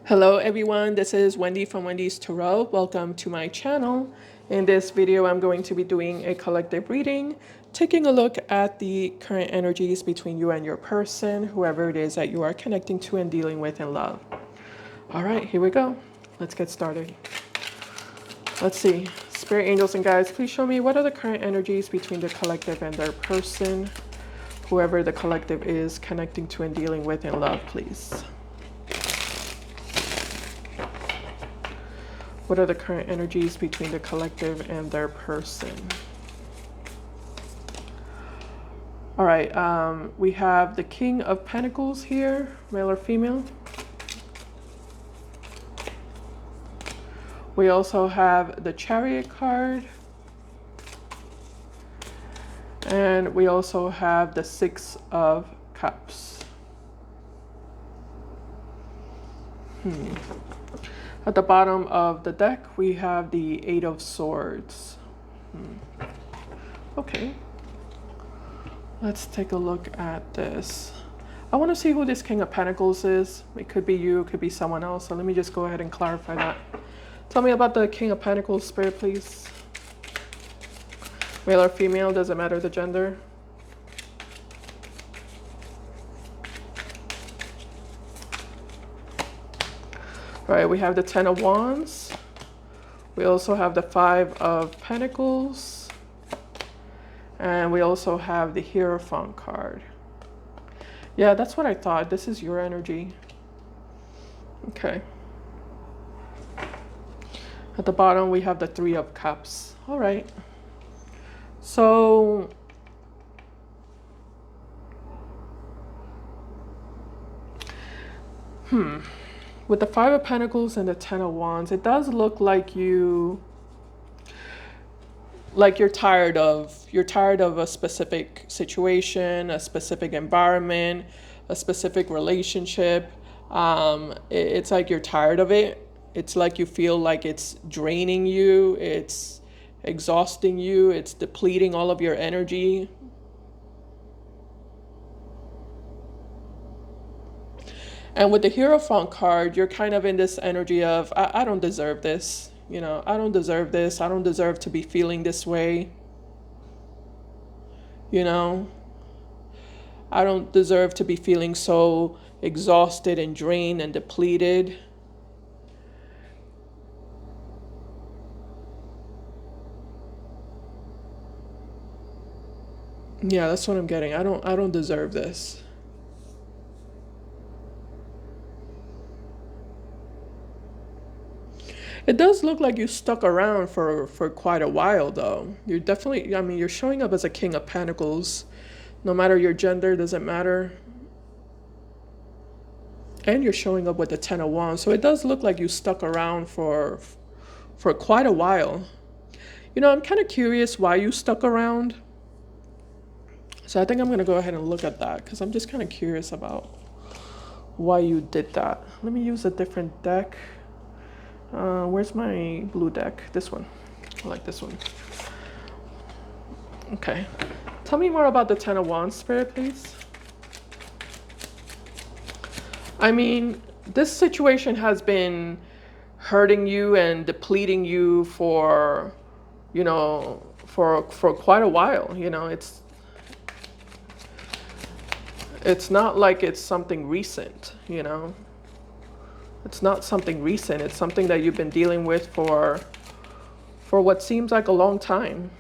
Hello everyone, this is Wendy from Wendys Tarot. Welcome to my channel. In this video, I'm going to be doing a collective reading, taking a look at the current energies between you and your person, whoever it is that you are connecting to and dealing with in love. All right, here we go. Let's get started. Let's see. Spirit angels and guides, please show me what are the current energies between the collective and their person, whoever the collective is connecting to and dealing with in love, please. What are the current energies between the collective and their person? All right, we have the King of Pentacles here, male or female. We also have the Chariot card. And we also have the Six of Cups. At the bottom of the deck, we have the Eight of Swords. Okay. Let's take a look at this. I want to see who this King of Pentacles is. It could be you, it could be someone else. So let me just go ahead and clarify that. Tell me about the King of Pentacles, Spirit, please. Male or female, doesn't matter the gender. All right, we have the Ten of Wands. We also have the Five of Pentacles. And we also have the Hierophant card. Yeah, that's what I thought. This is your energy. Okay. At the bottom, we have the Three of Cups. All right. So, with the Five of Pentacles and the Ten of Wands, it does look like you're tired of a specific situation, a specific environment, a specific relationship. It's like you're tired of it. It's like you feel like it's draining you, it's exhausting you, it's depleting all of your energy. And with the Hierophant card, you're kind of in this energy of, I don't deserve this. You know, I don't deserve this. I don't deserve to be feeling this way. You know, I don't deserve to be feeling so exhausted and drained and depleted. Yeah, that's what I'm getting. I don't deserve this. It does look like you stuck around for quite a while, though. You're definitely, I mean, you're showing up as a King of Pentacles. No matter your gender, doesn't matter. And you're showing up with the Ten of Wands. So it does look like you stuck around for quite a while. You know, I'm kind of curious why you stuck around. So I think I'm going to go ahead and look at that because I'm just kind of curious about why you did that. Let me use a different deck. Where's my blue deck? This one. I like this one. Okay. Tell me more about the Ten of Wands, Spirit, please. I mean, this situation has been hurting you and depleting you for, you know, for quite a while. You know, it's not like it's something recent, you know. It's not something recent. It's something that you've been dealing with for what seems like a long time.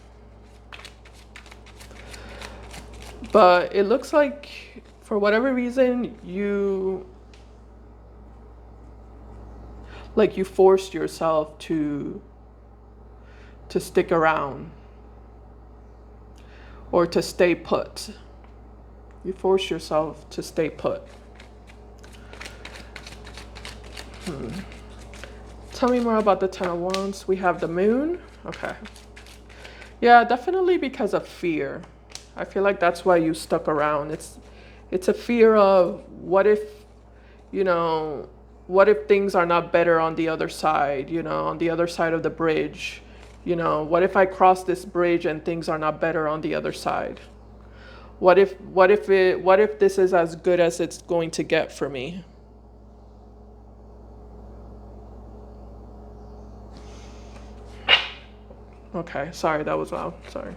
But it looks like for whatever reason you forced yourself to stick around or to stay put. You force yourself to stay put. Tell me more about the Ten of Wands. We have the Moon. Okay. Yeah, definitely because of fear. I feel like that's why you stuck around. It's a fear of what if, you know, what if things are not better on the other side, you know, on the other side of the bridge. You know, what if I cross this bridge and things are not better on the other side? What if this is as good as it's going to get for me? Okay, sorry, that was loud. Sorry.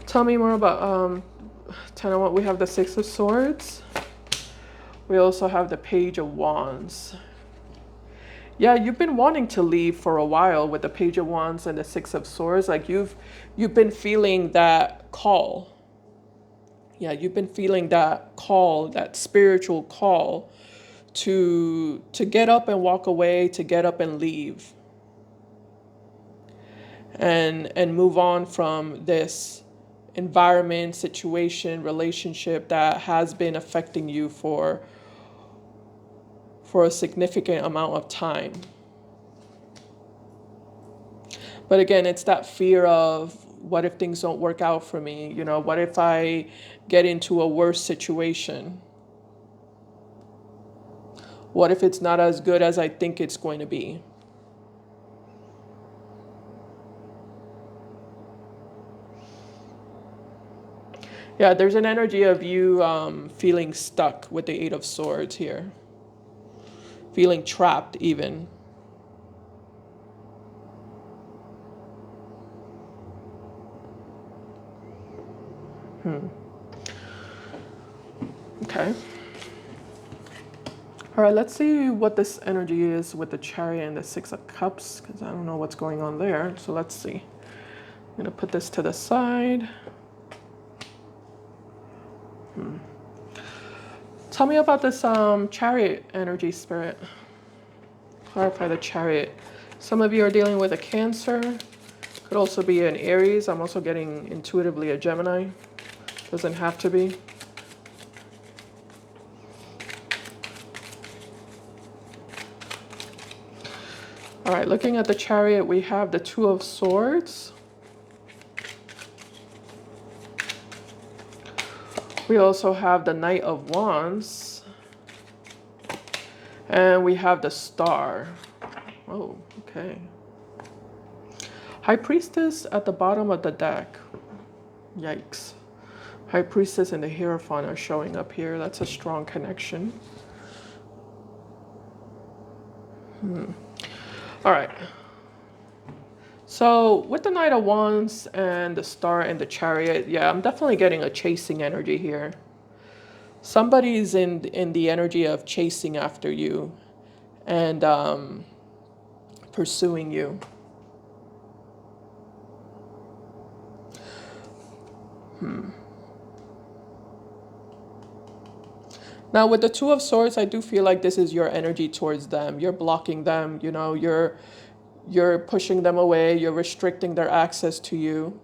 Tell me more about we have the Six of Swords. We also have the Page of Wands. Yeah, you've been wanting to leave for a while with the Page of Wands and the Six of Swords. Like you've been feeling that call. Yeah, you've been feeling that call, that spiritual call to get up and walk away, to get up and leave. And move on from this environment, situation, relationship that has been affecting you for a significant amount of time. But again, it's that fear of, what if things don't work out for me? You know, what if I get into a worse situation? What if it's not as good as I think it's going to be? Yeah, there's an energy of you feeling stuck with the Eight of Swords here. Feeling trapped even. Okay. All right, let's see what this energy is with the Chariot and the Six of Cups, because I don't know what's going on there. So let's see. I'm going to put this to the side. Tell me about this Chariot energy, Spirit. Clarify the Chariot. Some of you are dealing with a Cancer. Could also be an Aries. I'm also getting intuitively a Gemini. Doesn't have to be. All right, looking at the Chariot, we have the Two of Swords. We also have the Knight of Wands. And we have the Star. Oh, okay. High Priestess at the bottom of the deck. Yikes. High Priestess and the Hierophant are showing up here. That's a strong connection. All right. So with the Knight of Wands and the Star and the Chariot, yeah, I'm definitely getting a chasing energy here. Somebody's in the energy of chasing after you and pursuing you. Now with the Two of Swords, I do feel like this is your energy towards them. You're blocking them, you know, you're pushing them away, you're restricting their access to you.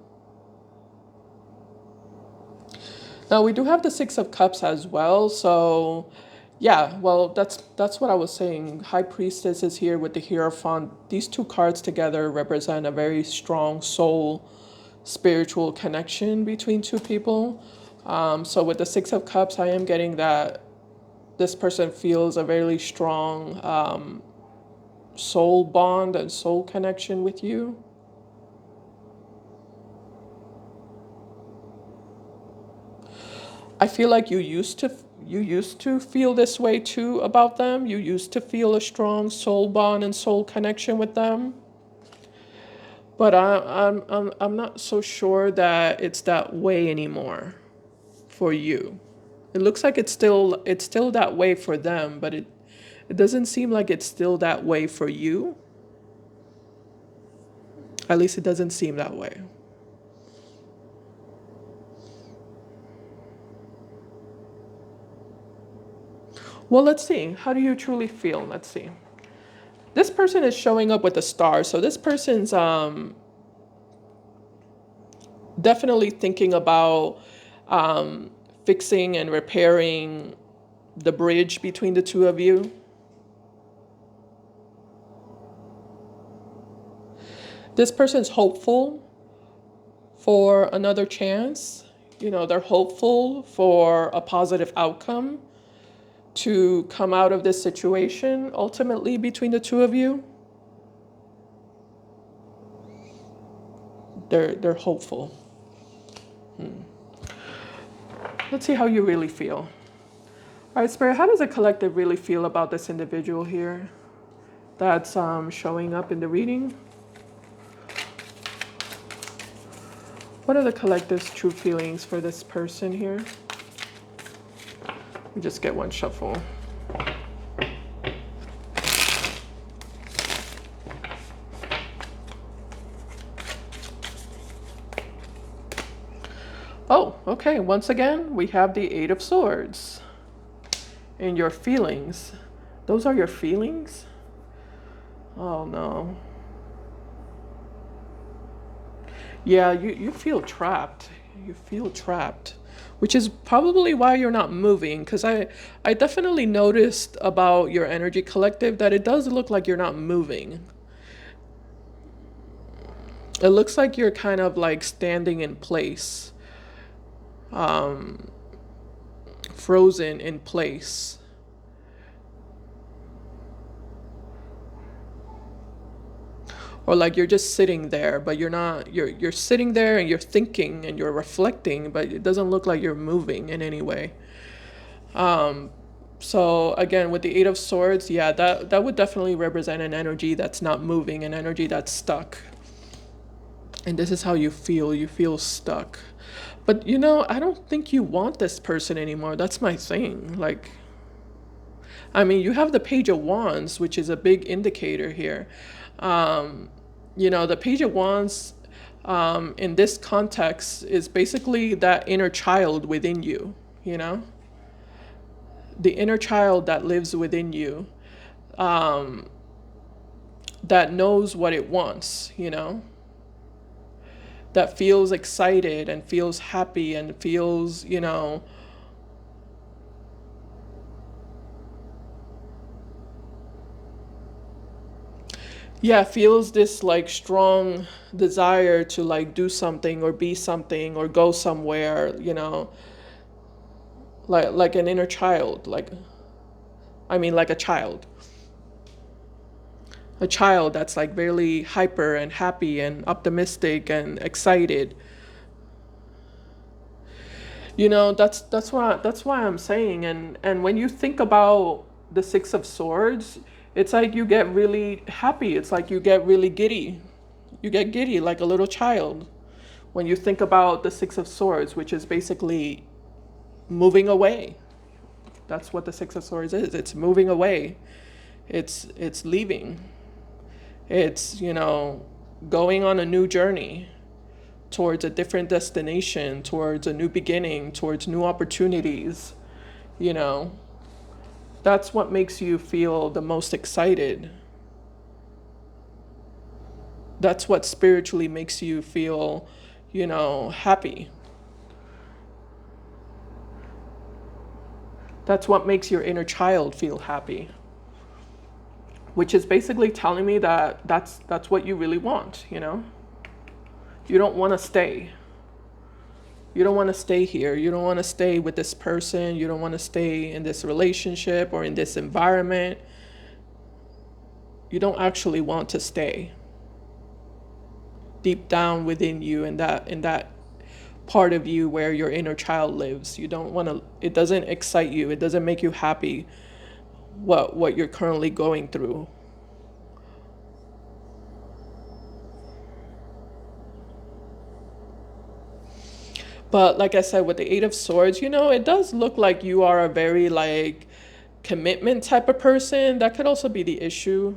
Now we do have the Six of Cups as well, so yeah, well that's what I was saying. High Priestess is here with the Hierophant. These two cards together represent a very strong soul, spiritual connection between two people. So with the Six of Cups, I am getting that this person feels a very strong soul bond and soul connection with you. I feel like you used to feel this way too about them. You used to feel a strong soul bond and soul connection with them. But I'm not so sure that it's that way anymore for you. It looks like it's still that way for them, but it doesn't seem like it's still that way for you. At least it doesn't seem that way. Well, let's see. How do you truly feel? Let's see. This person is showing up with a star. So this person's definitely thinking about fixing and repairing the bridge between the two of you. This person's hopeful for another chance. You know, they're hopeful for a positive outcome to come out of this situation ultimately between the two of you. They're hopeful. Let's see how you really feel. All right, Spirit, how does the collective really feel about this individual here that's showing up in the reading? What are the collective's true feelings for this person here? We just get one shuffle. Oh, okay. Once again, we have the Eight of Swords. And your feelings. Those are your feelings? Oh, no. Yeah, you feel trapped. You feel trapped. Which is probably why you're not moving. Because I definitely noticed about your energy collective that it does look like you're not moving. It looks like you're kind of like standing in place. Frozen in place. Or like you're just sitting there, but you're not, you're sitting there and you're thinking and you're reflecting, but it doesn't look like you're moving in any way. So again, with the Eight of Swords, yeah, that would definitely represent an energy that's not moving, an energy that's stuck. And this is how you feel stuck. But you know, I don't think you want this person anymore. That's my thing. Like, I mean, you have the Page of Wands, which is a big indicator here. You know, the Page of Wands in this context is basically that inner child within you, you know? The inner child that lives within you, that knows what it wants, you know? That feels excited and feels happy and feels, you know, yeah, feels this like strong desire to like do something or be something or go somewhere, you know, like an inner child, like, I mean, like a child that's like really hyper and happy and optimistic and excited. You know, that's why I'm saying, and when you think about the Six of Swords, it's like you get really happy. It's like you get really giddy. You get giddy like a little child when you think about the Six of Swords, which is basically moving away. That's what the Six of Swords is. It's moving away. It's leaving. It's, you know, going on a new journey towards a different destination, towards a new beginning, towards new opportunities, you know. That's what makes you feel the most excited. That's what spiritually makes you feel, you know, happy. That's what makes your inner child feel happy. Which is basically telling me that that's what you really want, you know? You don't want to stay. You don't want to stay here. You don't want to stay with this person. You don't want to stay in this relationship or in this environment. You don't actually want to stay. Deep down within you, in that part of you where your inner child lives, you don't want to, it doesn't excite you. It doesn't make you happy what you're currently going through. But like I said, with the Eight of Swords, you know, it does look like you are a very like commitment type of person. That could also be the issue.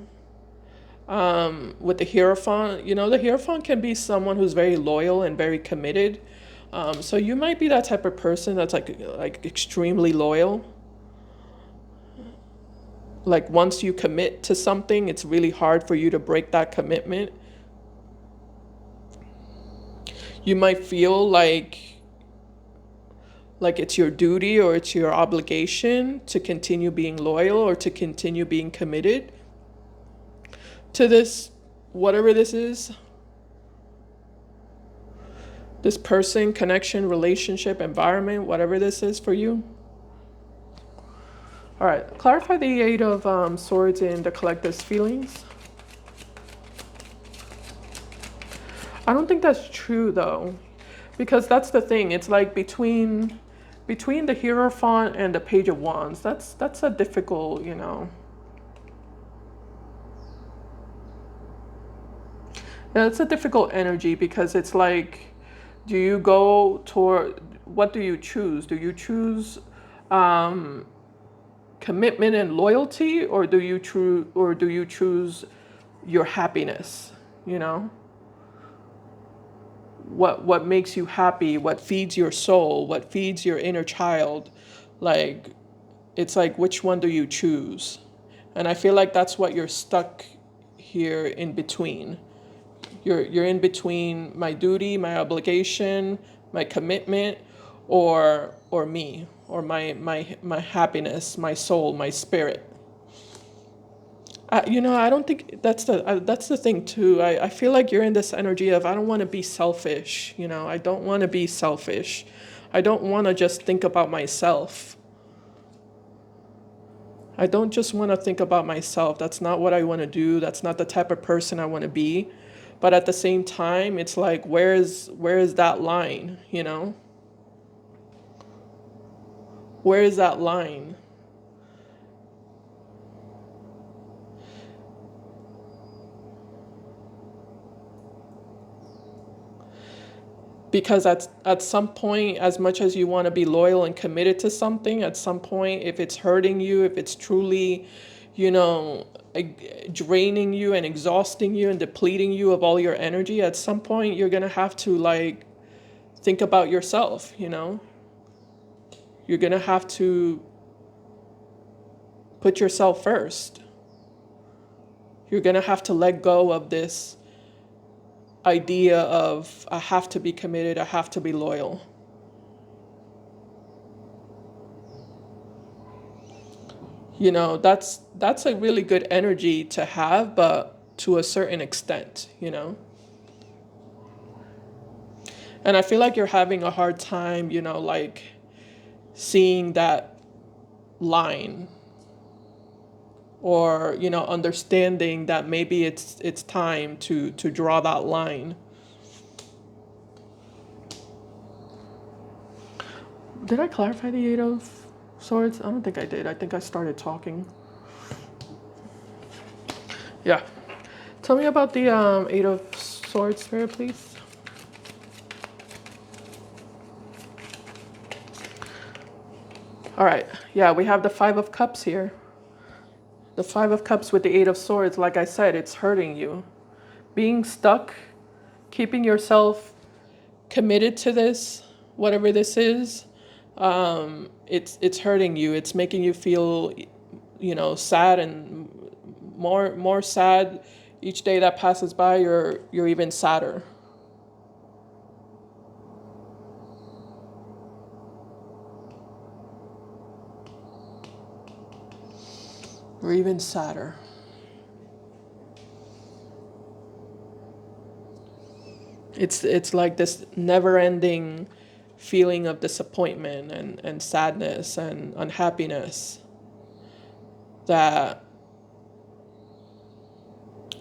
With the Hierophant, you know, the Hierophant can be someone who's very loyal and very committed. So you might be that type of person that's like extremely loyal. Like once you commit to something, it's really hard for you to break that commitment. You might feel like it's your duty or it's your obligation to continue being loyal or to continue being committed to this, whatever this is, this person, connection, relationship, environment, whatever this is for you. All right, clarify the Eight of Swords in the collective's feelings. I don't think that's true though, because that's the thing. It's like between the Hierophant and the Page of Wands. That's a difficult, you know. Yeah, it's a difficult energy because it's like Do you go toward, what do you choose? Do you choose um, commitment and loyalty, or do you choose your happiness? You know, what makes you happy? What feeds your soul? What feeds your inner child? Like, it's like, which one do you choose? And I feel like that's what you're stuck here in between. You're in between my duty, my obligation, my commitment, or me, or my happiness, my soul, my spirit. I don't think that's the thing too. I feel like you're in this energy of, I don't want to be selfish. I don't want to be selfish. I don't want to just think about myself. I don't just want to think about myself. That's not what I want to do. That's not the type of person I want to be. But at the same time, it's like, where is that line, Where is that line? Because at some point, as much as you want to be loyal and committed to something, at some point, if it's hurting you, if it's truly, you know, draining you and exhausting you and depleting you of all your energy, at some point you're gonna have to, like, think about yourself. You're gonna have to put yourself first. You're gonna have to let go of this idea of, I have to be committed, I have to be loyal. That's a really good energy to have, but to a certain extent. And I feel like you're having a hard time, like, seeing that line, or understanding that maybe it's time to draw that line. Did I clarify the Eight of Swords? I don't think I did. I think I started talking. Yeah. Tell me about the Eight of Swords, Spirit, please. All right. Yeah, we have the Five of Cups here. The Five of Cups with the Eight of Swords, like I said, it's hurting you. Being stuck, keeping yourself committed to this, whatever this is, it's hurting you. It's making you feel, sad, and more sad. Each day that passes by, you're even sadder. You're even sadder. It's like this never-ending feeling of disappointment and sadness and unhappiness that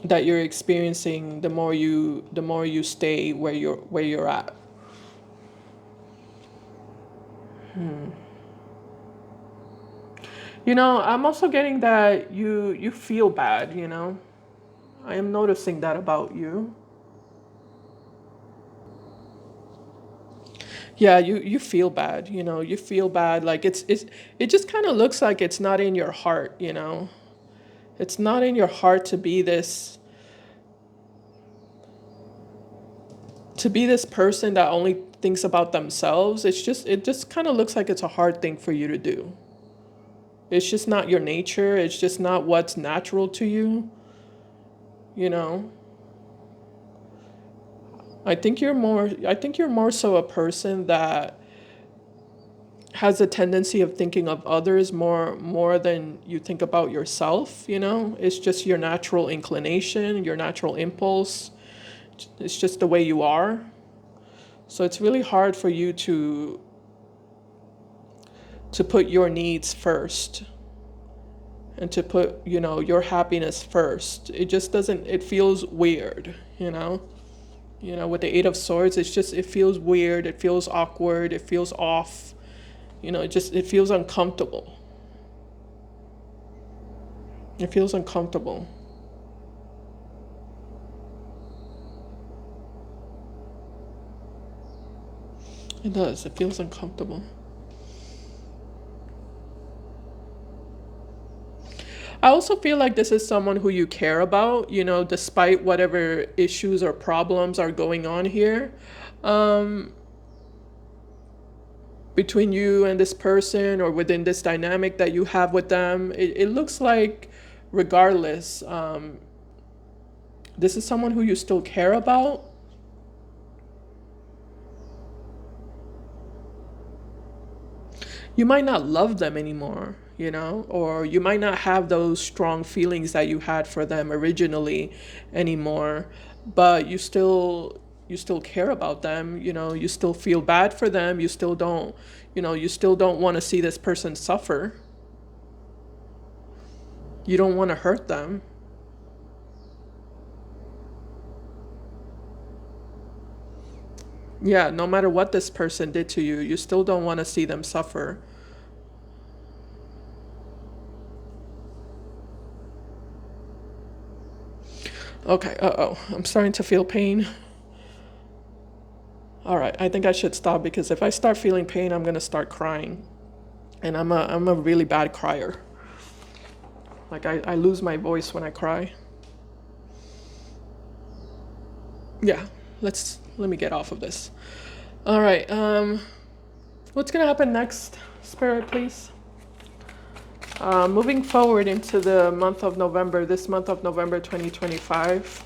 you're experiencing the more you stay where you're at. I'm also getting that you feel bad. I am noticing that about you. Yeah, you feel bad. You feel bad, like it just kind of looks like it's not in your heart. It's not in your heart to be this person that only thinks about themselves. It just kind of looks like it's a hard thing for you to do. It's just not your nature. It's just not what's natural to you. You know. I think you're more so a person that has a tendency of thinking of others more than you think about yourself. It's just your natural inclination, your natural impulse. It's just the way you are. So it's really hard for you to put your needs first, and to put, your happiness first. It just doesn't, it feels weird. With the Eight of Swords, it feels weird, it feels awkward, it feels off. It feels uncomfortable. It feels uncomfortable. It does. It feels uncomfortable. I also feel like this is someone who you care about, you know, despite whatever issues or problems are going on here. Um, Between you and this person or within this dynamic that you have with them, it looks like regardless, this is someone who you still care about. You might not love them anymore, you know, or you might not have those strong feelings that you had for them originally anymore, but you still care about them, you know, you still feel bad for them, you still don't, you know, you still don't want to see this person suffer. You don't want to hurt them. Yeah, no matter what this person did to you, you still don't want to see them suffer. Okay, uh-oh, I'm starting to feel pain. All right, I think I should stop because if I start feeling pain, I'm gonna start crying. And I'm a really bad crier. Like I lose my voice when I cry. Yeah, let me get off of this. All right, what's gonna happen next, Spirit, please? Moving forward into the month of November, this month of November 2025.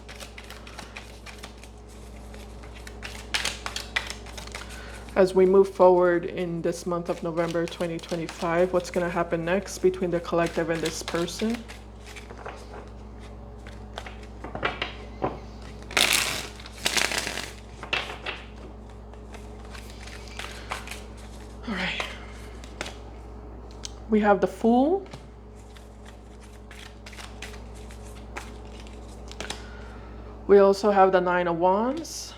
As we move forward in this month of November 2025, what's going to happen next between the collective and this person? All right. We have the Fool. We also have the Nine of Wands.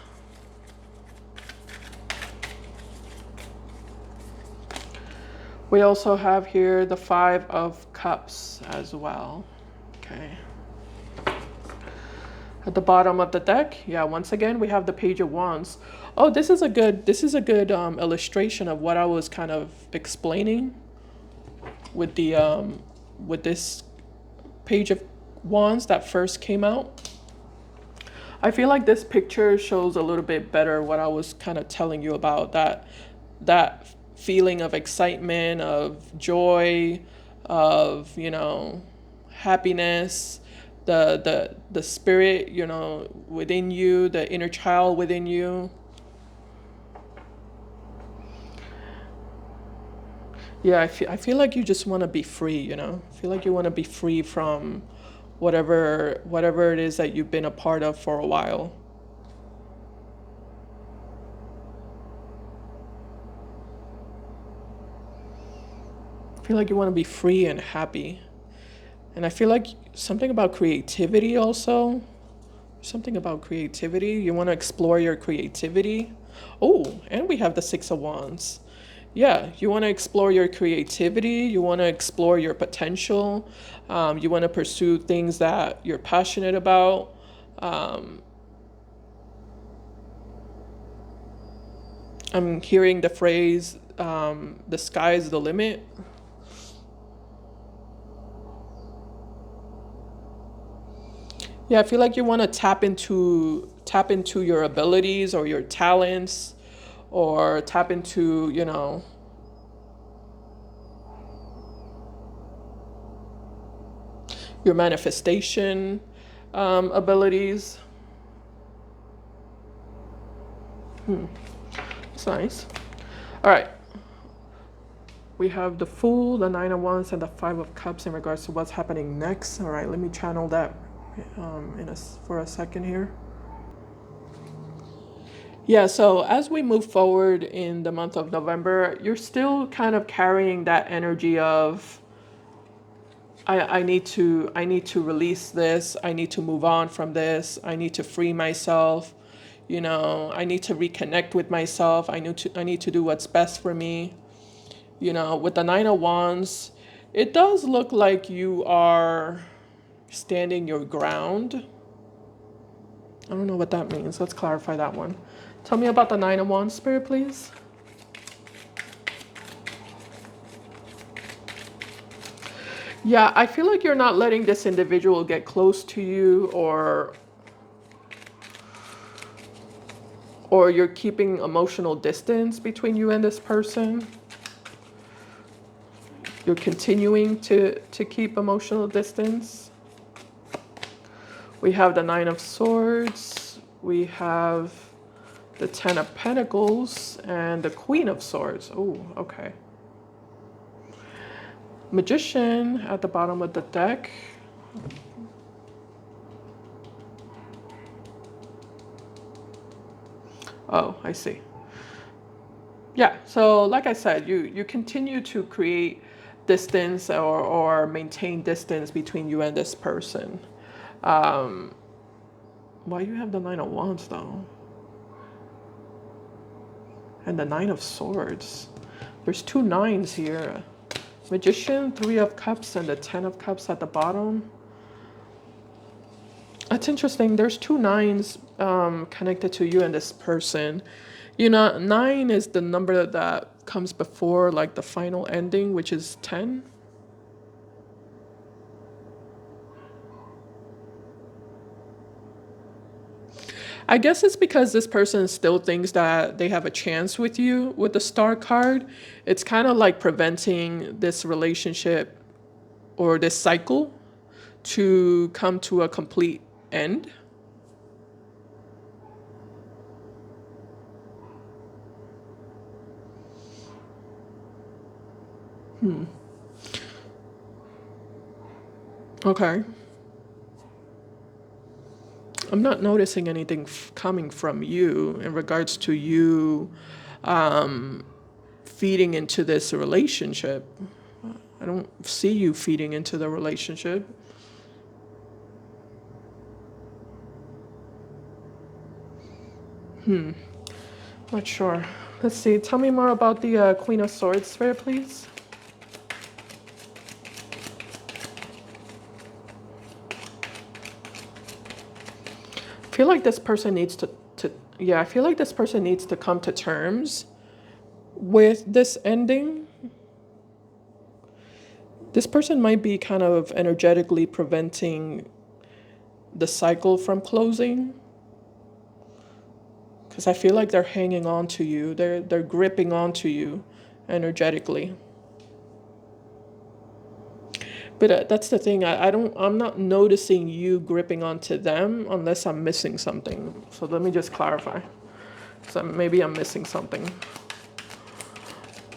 We also have here the Five of Cups as well. Okay. At the bottom of the deck, yeah, once again, we have the Page of Wands. Oh, this is a good illustration of what I was kind of explaining with the with this Page of Wands that first came out. I feel like this picture shows a little bit better what I was kind of telling you about, that feeling of excitement, of joy, of, you know, happiness, the spirit, you know, within you, the inner child within you. Yeah, I feel like you just want to be free, you know. I feel like you want to be free from whatever it is that you've been a part of for a while. I feel like you want to be free and happy. And I feel like something about creativity also. Something about creativity. You want to explore your creativity. Oh, and we have the Six of Wands. Yeah, you want to explore your creativity. You want to explore your potential. You want to pursue things that you're passionate about. Um, I'm hearing the phrase, the sky's the limit. Yeah, I feel like you want to tap into your abilities or your talents, or tap into, you know, your manifestation abilities. It's nice. All right. We have the Fool, the Nine of Wands, and the Five of Cups in regards to what's happening next. All right, let me channel that for a second here. Yeah, so as we move forward in the month of November, you're still kind of carrying that energy of I need to release this, I need to move on from this, I need to free myself, you know, I need to reconnect with myself, I need to do what's best for me. You know, with the Nine of Wands, it does look like you are standing your ground. I don't know what that means. Let's clarify that one. Tell me about the Nine of Wands, Spirit, please. Yeah, I feel like you're not letting this individual get close to you, or you're keeping emotional distance between you and this person. You're continuing to keep emotional distance. We have the Nine of Swords. We have the Ten of Pentacles and the Queen of Swords. Oh, okay. Magician at the bottom of the deck. Oh, I see. Yeah, so like I said, you continue to create distance or maintain distance between you and this person. Why you have the Nine of Wands though? And the Nine of Swords. There's two nines here. Magician, Three of Cups, and the Ten of Cups at the bottom. That's interesting. There's two nines connected to you and this person. You know, 9 is the number that comes before like the final ending, which is 10. I guess it's because this person still thinks that they have a chance with you with the Star card. It's kind of like preventing this relationship or this cycle to come to a complete end. Okay. I'm not noticing anything coming from you in regards to you feeding into this relationship. I don't see you feeding into the relationship. Not sure. Let's see. Tell me more about the Queen of Swords sphere, please. I feel like this person needs to yeah, I feel like this person needs to come to terms with this ending. This person might be kind of energetically preventing the cycle from closing. Because I feel like they're hanging on to you. They're gripping onto you energetically. But that's the thing. I'm not noticing you gripping onto them unless I'm missing something. So let me just clarify. So maybe I'm missing something.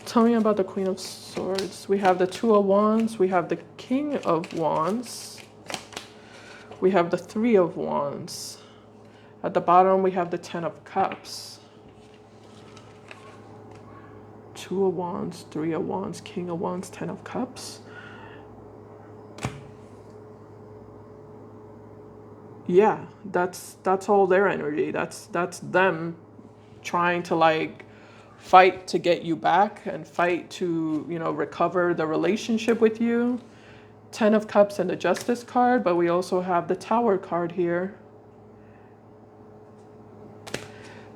Tell me about the Queen of Swords. We have the Two of Wands. We have the King of Wands. We have the Three of Wands. At the bottom, we have the Ten of Cups. Two of Wands, Three of Wands, King of Wands, Ten of Cups. Yeah, that's all their energy. That's them trying to like fight to get you back and fight to, recover the relationship with you. Ten of Cups and the Justice card, but we also have the Tower card here.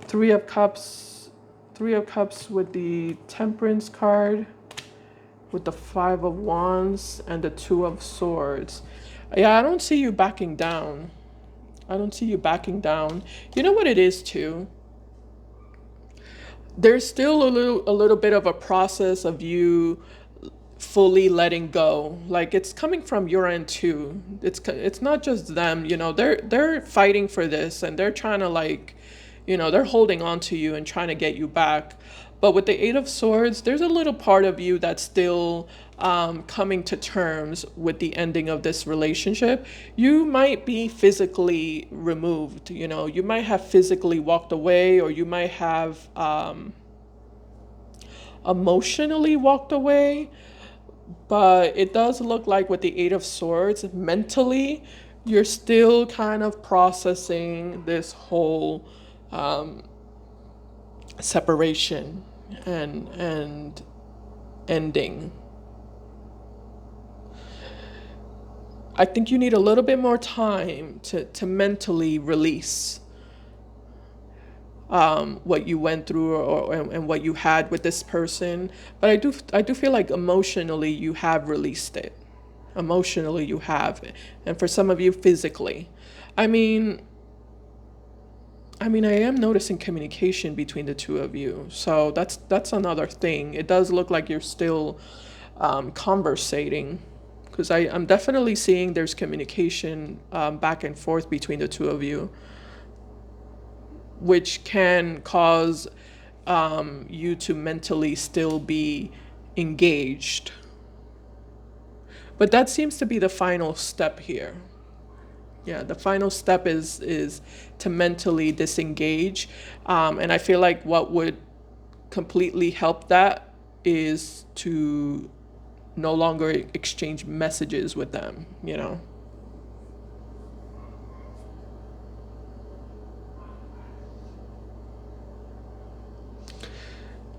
Three of Cups with the Temperance card, with the Five of Wands and the Two of Swords. Yeah, I don't see you backing down. I don't see you backing down. You know what it is too? There's still a little bit of a process of you fully letting go. Like it's coming from your end too. It's not just them, they're fighting for this and they're trying to like, they're holding on to you and trying to get you back. But with the Eight of Swords, there's a little part of you that's still coming to terms with the ending of this relationship. You might be physically removed, you might have physically walked away, or you might have emotionally walked away. But it does look like with the Eight of Swords, mentally, you're still kind of processing this whole separation and ending. I think you need a little bit more time to mentally release what you went through and what you had with this person. But I do feel like emotionally you have released it. Emotionally, you have. And for some of you, physically. I mean, I am noticing communication between the two of you. So that's another thing. It does look like you're still conversating, because I'm definitely seeing there's communication back and forth between the two of you, which can cause you to mentally still be engaged. But that seems to be the final step here. Yeah, the final step is to mentally disengage, and I feel like what would completely help that is to no longer exchange messages with them, you know.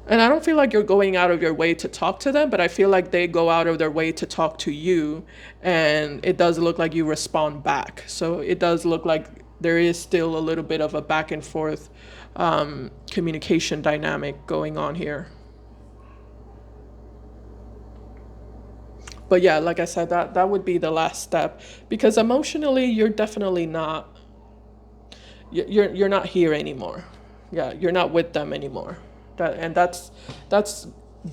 And I don't feel like you're going out of your way to talk to them, but I feel like they go out of their way to talk to you, and it does look like you respond back. So it does look like there is still a little bit of a back and forth communication dynamic going on here. But yeah, like I said, that would be the last step, because emotionally you're definitely not, you're not here anymore. Yeah, you're not with them anymore. That's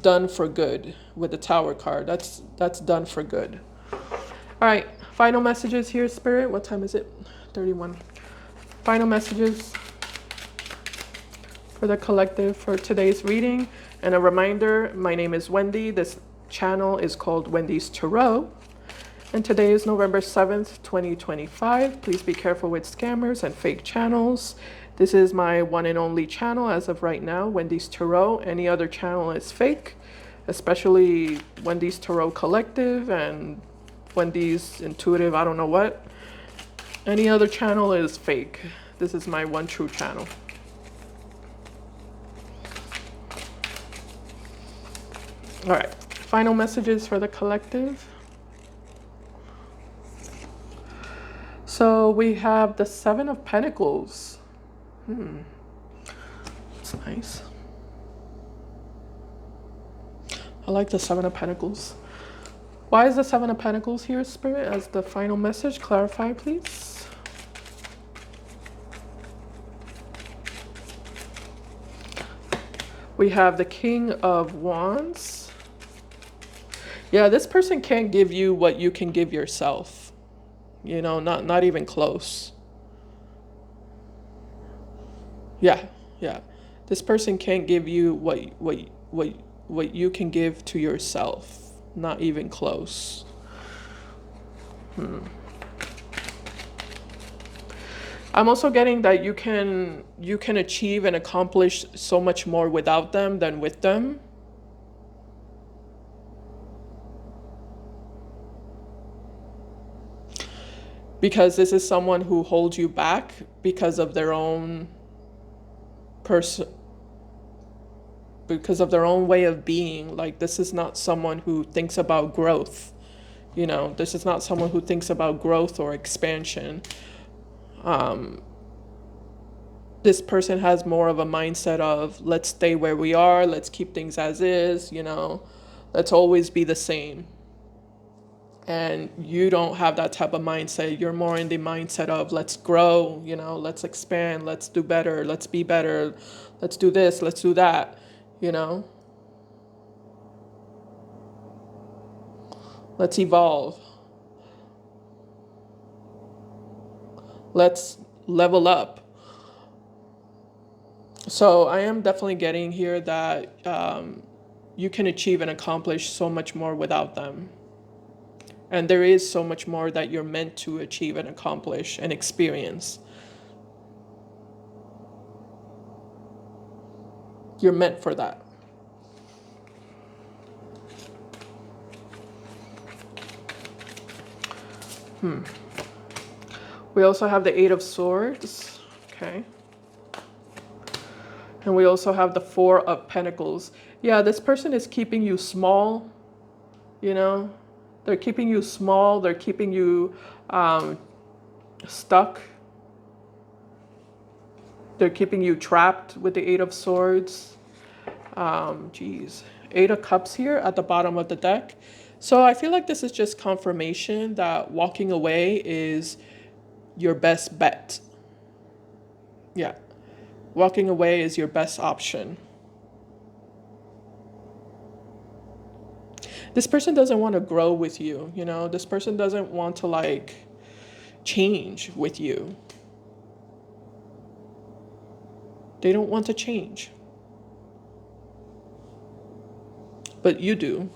done for good with the Tower card. That's done for good. All right, final messages here, Spirit. What time is it? 31. Final messages for the collective for today's reading. And a reminder, my name is Wendy. This channel is called Wendys Tarot. And today is November 7th, 2025. Please be careful with scammers and fake channels. This is my one and only channel as of right now, Wendys Tarot. Any other channel is fake, especially Wendys Tarot Collective and Wendys Intuitive, I don't know what. Any other channel is fake. This is my one true channel. All right, final messages for the collective. So we have the Seven of Pentacles. That's nice. I like the Seven of Pentacles. Why is the Seven of Pentacles here, Spirit, as the final message? Clarify, please. We have the King of Wands. Yeah, this person can't give you what you can give yourself. You know, not even close. Yeah, yeah. This person can't give you what you can give to yourself. Not even close. I'm also getting that you can achieve and accomplish so much more without them than with them. Because this is someone who holds you back because of their own because of their own way of being. Like, this is not someone who thinks about growth. You know, this is not someone who thinks about growth or expansion. This person has more of a mindset of, let's stay where we are, let's keep things as is, you know, let's always be the same. And you don't have that type of mindset. You're more in the mindset of, let's grow, you know, let's expand, let's do better, let's be better, let's do this, let's do that, you know. Let's evolve. Let's level up. So I am definitely getting here that you can achieve and accomplish so much more without them. And there is so much more that you're meant to achieve and accomplish and experience. You're meant for that. We also have the Eight of Swords. Okay. And we also have the Four of Pentacles. Yeah, this person is keeping you small, you know. They're keeping you small. They're keeping you stuck. They're keeping you trapped with the Eight of Swords. Geez. Eight of Cups here at the bottom of the deck. So I feel like this is just confirmation that walking away is your best bet. Yeah. Walking away is your best option. This person doesn't want to grow with you, you know? This person doesn't want to like change with you. They don't want to change. But you do.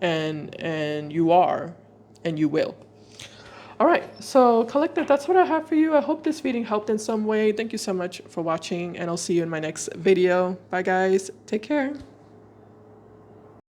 And you are, and you will. All right, so collective, that's what I have for you. I hope this reading helped in some way. Thank you so much for watching, and I'll see you in my next video. Bye guys, take care.